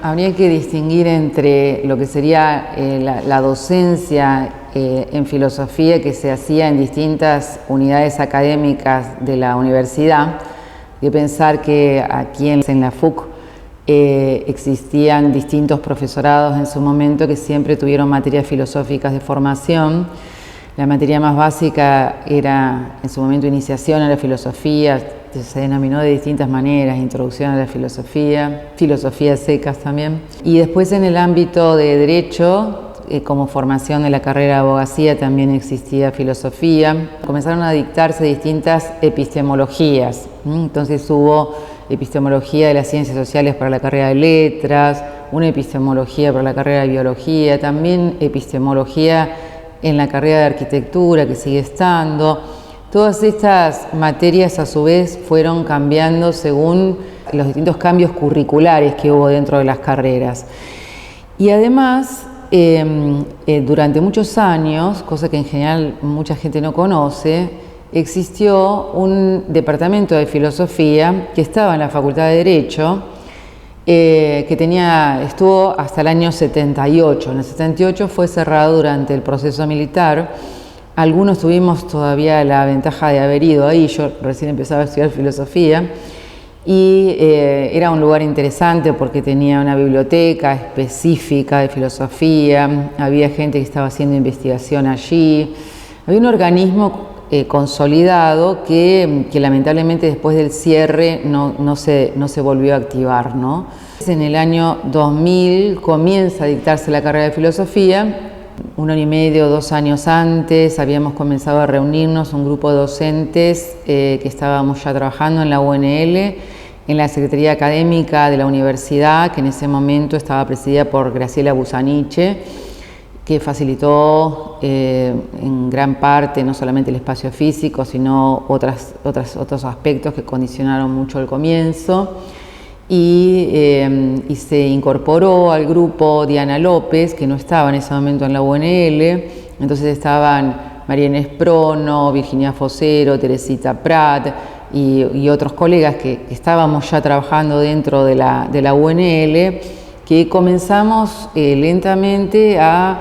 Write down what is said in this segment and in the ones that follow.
habría que distinguir entre lo que sería la docencia en filosofía que se hacía en distintas unidades académicas de la universidad, y pensar que aquí en la FUC existían distintos profesorados en su momento que siempre tuvieron materias filosóficas de formación. La materia más básica era, en su momento, iniciación a la filosofía, se denominó de distintas maneras, introducción a la filosofía, filosofía secas también. Y después en el ámbito de derecho, como formación de la carrera de abogacía, también existía filosofía. Comenzaron a dictarse distintas epistemologías. Entonces hubo epistemología de las ciencias sociales para la carrera de letras, una epistemología para la carrera de biología, también epistemología en la carrera de arquitectura, que sigue estando. Todas estas materias a su vez fueron cambiando según los distintos cambios curriculares que hubo dentro de las carreras. Y además, durante muchos años, cosa que en general mucha gente no conoce, existió un departamento de filosofía que estaba en la Facultad de Derecho, que estuvo hasta el año 78. En el 78 fue cerrado durante el proceso militar. Algunos tuvimos todavía la ventaja de haber ido ahí. Yo recién empezaba a estudiar filosofía y era un lugar interesante porque tenía una biblioteca específica de filosofía, había gente que estaba haciendo investigación allí, había un organismo consolidado que lamentablemente después del cierre no se volvió a activar, ¿no? En el año 2000 comienza a dictarse la carrera de filosofía. 1 año y medio, 2 años antes, habíamos comenzado a reunirnos un grupo de docentes que estábamos ya trabajando en la UNL, en la Secretaría Académica de la Universidad, que en ese momento estaba presidida por Graciela Busaniche, que facilitó en gran parte no solamente el espacio físico, sino otros aspectos que condicionaron mucho el comienzo. Y se incorporó al grupo Diana López, que no estaba en ese momento en la UNL. Entonces estaban María Inés Prono, Virginia Fosero, Teresita Prat y otros colegas que estábamos ya trabajando dentro de la UNL, que comenzamos lentamente a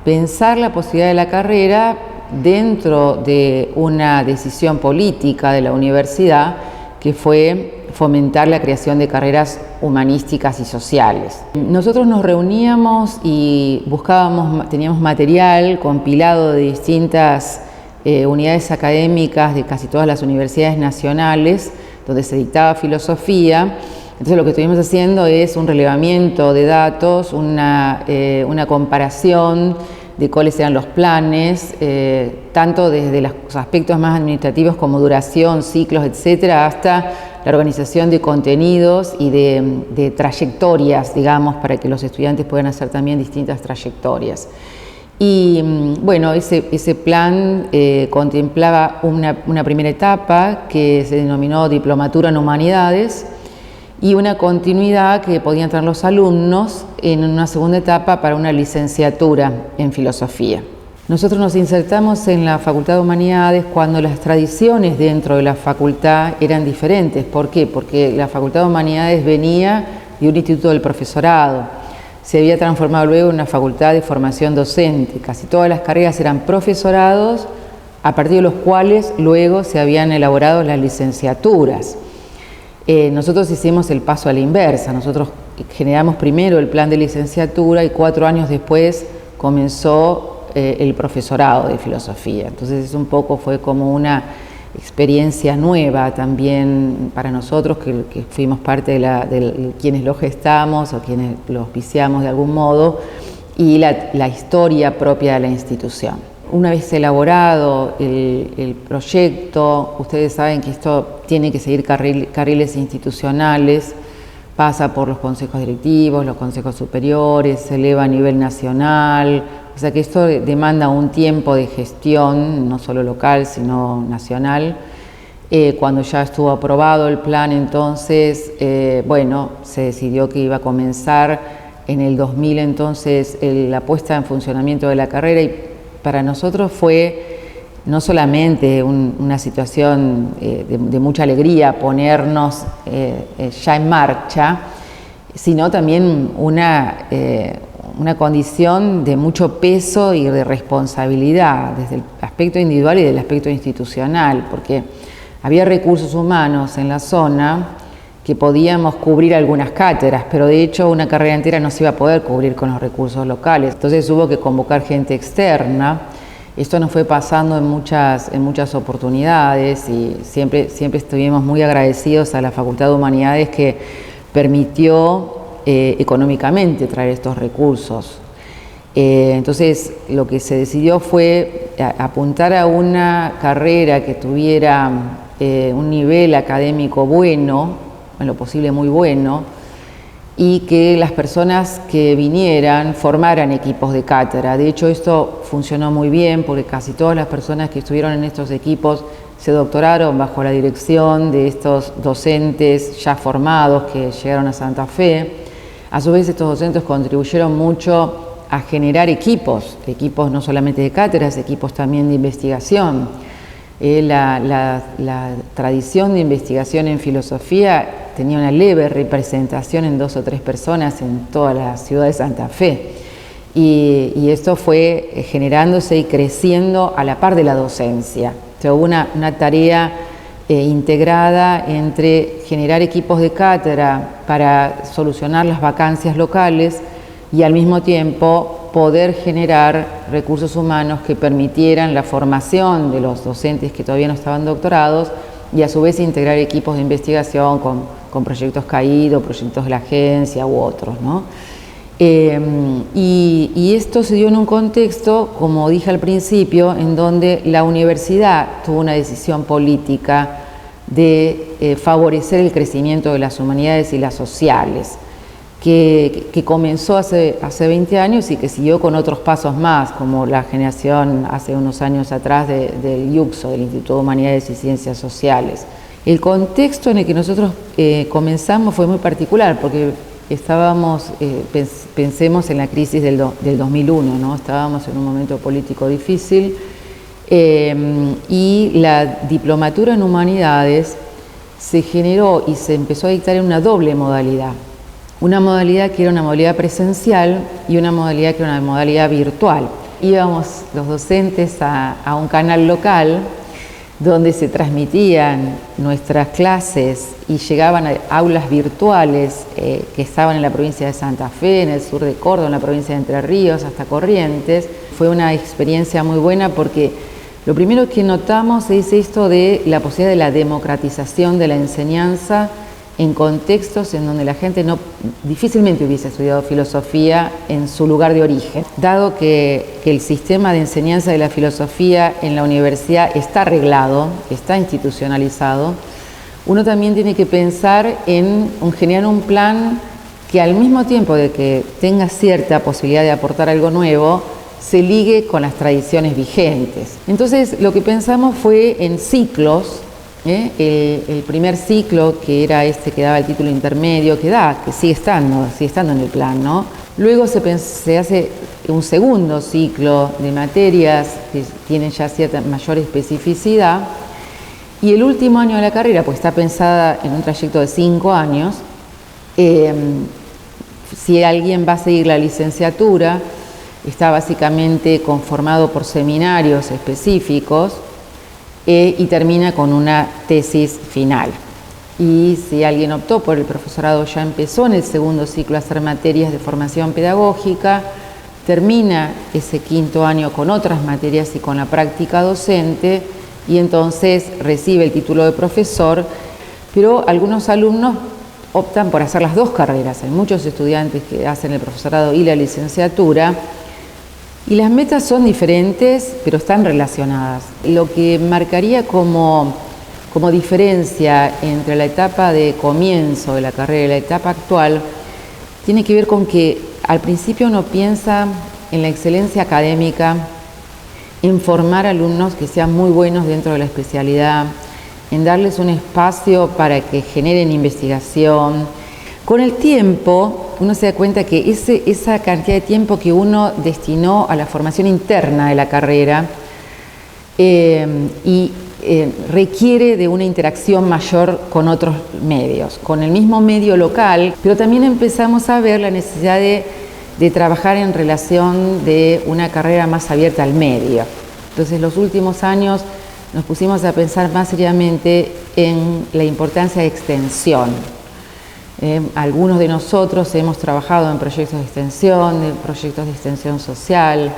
pensar la posibilidad de la carrera dentro de una decisión política de la universidad, que fue fomentar la creación de carreras humanísticas y sociales. Nosotros nos reuníamos y teníamos material compilado de distintas unidades académicas de casi todas las universidades nacionales donde se dictaba filosofía. Entonces lo que estuvimos haciendo es un relevamiento de datos, una comparación de cuáles eran los planes, tanto desde los aspectos más administrativos como duración, ciclos, etcétera, hasta la organización de contenidos y de trayectorias, digamos, para que los estudiantes puedan hacer también distintas trayectorias. Y bueno, ese plan contemplaba una primera etapa que se denominó Diplomatura en Humanidades y una continuidad que podían tener los alumnos en una segunda etapa para una licenciatura en filosofía. Nosotros nos insertamos en la Facultad de Humanidades cuando las tradiciones dentro de la facultad eran diferentes. ¿Por qué? Porque la Facultad de Humanidades venía de un instituto del profesorado. Se había transformado luego en una facultad de formación docente. Casi todas las carreras eran profesorados, a partir de los cuales luego se habían elaborado las licenciaturas. Nosotros hicimos el paso a la inversa. Nosotros generamos primero el plan de licenciatura y 4 años después comenzó el profesorado de filosofía. Entonces fue como una experiencia nueva también para nosotros que fuimos parte de quienes lo gestamos o quienes lo auspiciamos de algún modo, y la historia propia de la institución. Una vez elaborado el proyecto, ustedes saben que esto tiene que seguir carriles institucionales, pasa por los consejos directivos, los consejos superiores, se eleva a nivel nacional, o sea que esto demanda un tiempo de gestión, no solo local, sino nacional. Cuando ya estuvo aprobado el plan, entonces, se decidió que iba a comenzar en el 2000, entonces, la puesta en funcionamiento de la carrera, y para nosotros fue no solamente una situación de mucha alegría ponernos ya en marcha, sino también una condición de mucho peso y de responsabilidad desde el aspecto individual y del aspecto institucional, porque había recursos humanos en la zona que podíamos cubrir algunas cátedras, pero de hecho una carrera entera no se iba a poder cubrir con los recursos locales. Entonces hubo que convocar gente externa. Esto nos fue pasando en muchas oportunidades y siempre estuvimos muy agradecidos a la Facultad de Humanidades que permitió económicamente traer estos recursos. Entonces lo que se decidió fue apuntar a una carrera que tuviera un nivel académico bueno, en lo posible muy bueno, y que las personas que vinieran formaran equipos de cátedra. De hecho, esto funcionó muy bien porque casi todas las personas que estuvieron en estos equipos se doctoraron bajo la dirección de estos docentes ya formados que llegaron a Santa Fe. A su vez, estos docentes contribuyeron mucho a generar equipos no solamente de cátedras, equipos también de investigación. La tradición de investigación en filosofía tenía una leve representación en 2 o 3 personas en toda la ciudad de Santa Fe. Y esto fue generándose y creciendo a la par de la docencia. O sea, hubo una tarea integrada entre generar equipos de cátedra para solucionar las vacancias locales y al mismo tiempo poder generar recursos humanos que permitieran la formación de los docentes que todavía no estaban doctorados y a su vez integrar equipos de investigación con proyectos caídos, proyectos de la agencia u otros, ¿no? Y esto se dio en un contexto, como dije al principio, en donde la universidad tuvo una decisión política de favorecer el crecimiento de las humanidades y las sociales, que comenzó hace 20 años y que siguió con otros pasos más, como la generación hace unos años atrás del IUCSO, del Instituto de Humanidades y Ciencias Sociales. El contexto en el que nosotros comenzamos fue muy particular, porque pensemos en la crisis del 2001, ¿no? Estábamos en un momento político difícil y la diplomatura en humanidades se generó y se empezó a dictar en una doble modalidad. Una modalidad que era una modalidad presencial y una modalidad que era una modalidad virtual. Íbamos los docentes a un canal local donde se transmitían nuestras clases y llegaban a aulas virtuales que estaban en la provincia de Santa Fe, en el sur de Córdoba, en la provincia de Entre Ríos, hasta Corrientes. Fue una experiencia muy buena porque lo primero que notamos es esto de la posibilidad de la democratización de la enseñanza en contextos en donde la gente difícilmente hubiese estudiado filosofía en su lugar de origen. Dado que el sistema de enseñanza de la filosofía en la universidad está arreglado, está institucionalizado, uno también tiene que pensar en generar un plan que al mismo tiempo de que tenga cierta posibilidad de aportar algo nuevo, se ligue con las tradiciones vigentes. Entonces, lo que pensamos fue en ciclos. El primer ciclo, que era que daba el título intermedio, que sigue estando en el plan, ¿no? Luego se hace un segundo ciclo de materias que tienen ya cierta mayor especificidad, y el último año de la carrera, pues está pensada en un trayecto de 5 años, si alguien va a seguir la licenciatura, está básicamente conformado por seminarios específicos, y termina con una tesis final. Y si alguien optó por el profesorado, ya empezó en el segundo ciclo a hacer materias de formación pedagógica, termina ese 5.º año con otras materias y con la práctica docente, y entonces recibe el título de profesor, pero algunos alumnos optan por hacer las 2 carreras. Hay muchos estudiantes que hacen el profesorado y la licenciatura, y las metas son diferentes, pero están relacionadas. Lo que marcaría como diferencia entre la etapa de comienzo de la carrera y la etapa actual tiene que ver con que al principio uno piensa en la excelencia académica, en formar alumnos que sean muy buenos dentro de la especialidad, en darles un espacio para que generen investigación. Con el tiempo, uno se da cuenta que esa cantidad de tiempo que uno destinó a la formación interna de la carrera y requiere de una interacción mayor con otros medios, con el mismo medio local, pero también empezamos a ver la necesidad de trabajar en relación de una carrera más abierta al medio. Entonces, los últimos años nos pusimos a pensar más seriamente en la importancia de extensión. Algunos de nosotros hemos trabajado en proyectos de extensión social.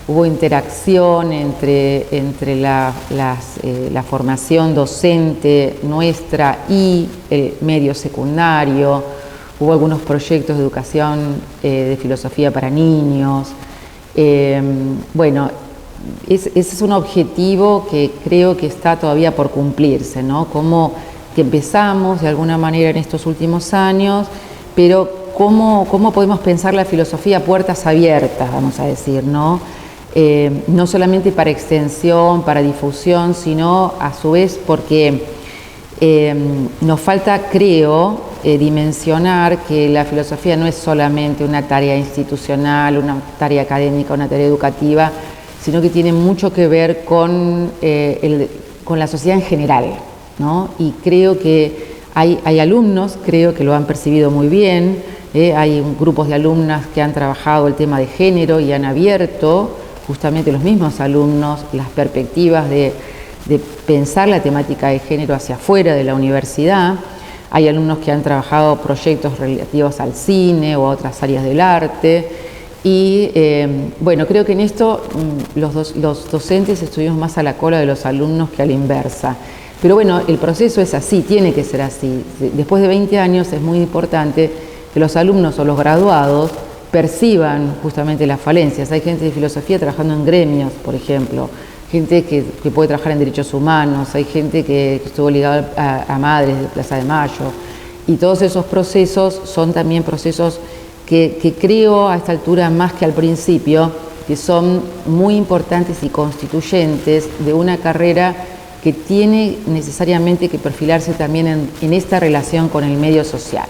Hubo interacción entre la formación docente nuestra y el medio secundario. Hubo algunos proyectos de educación de filosofía para niños. Bueno, ese es un objetivo que creo que está todavía por cumplirse, ¿no? Como que empezamos de alguna manera en estos últimos años, pero cómo podemos pensar la filosofía a puertas abiertas, vamos a decir, ¿no? No solamente para extensión, para difusión, sino a su vez porque nos falta, creo, dimensionar que la filosofía no es solamente una tarea institucional, una tarea académica, una tarea educativa, sino que tiene mucho que ver con la sociedad en general, ¿no? Y creo que hay alumnos, creo que lo han percibido muy bien, hay grupos de alumnas que han trabajado el tema de género y han abierto justamente los mismos alumnos las perspectivas de pensar la temática de género hacia afuera de la universidad. Hay alumnos que han trabajado proyectos relativos al cine o a otras áreas del arte. Y bueno, creo que en esto los docentes estuvimos más a la cola de los alumnos que a la inversa. Pero bueno, el proceso es así, tiene que ser así. Después de 20 años es muy importante que los alumnos o los graduados perciban justamente las falencias. Hay gente de filosofía trabajando en gremios, por ejemplo, gente que puede trabajar en derechos humanos, hay gente que estuvo ligada a Madres de Plaza de Mayo. Y todos esos procesos son también procesos que creo a esta altura más que al principio, que son muy importantes y constituyentes de una carrera que tiene necesariamente que perfilarse también en esta relación con el medio social.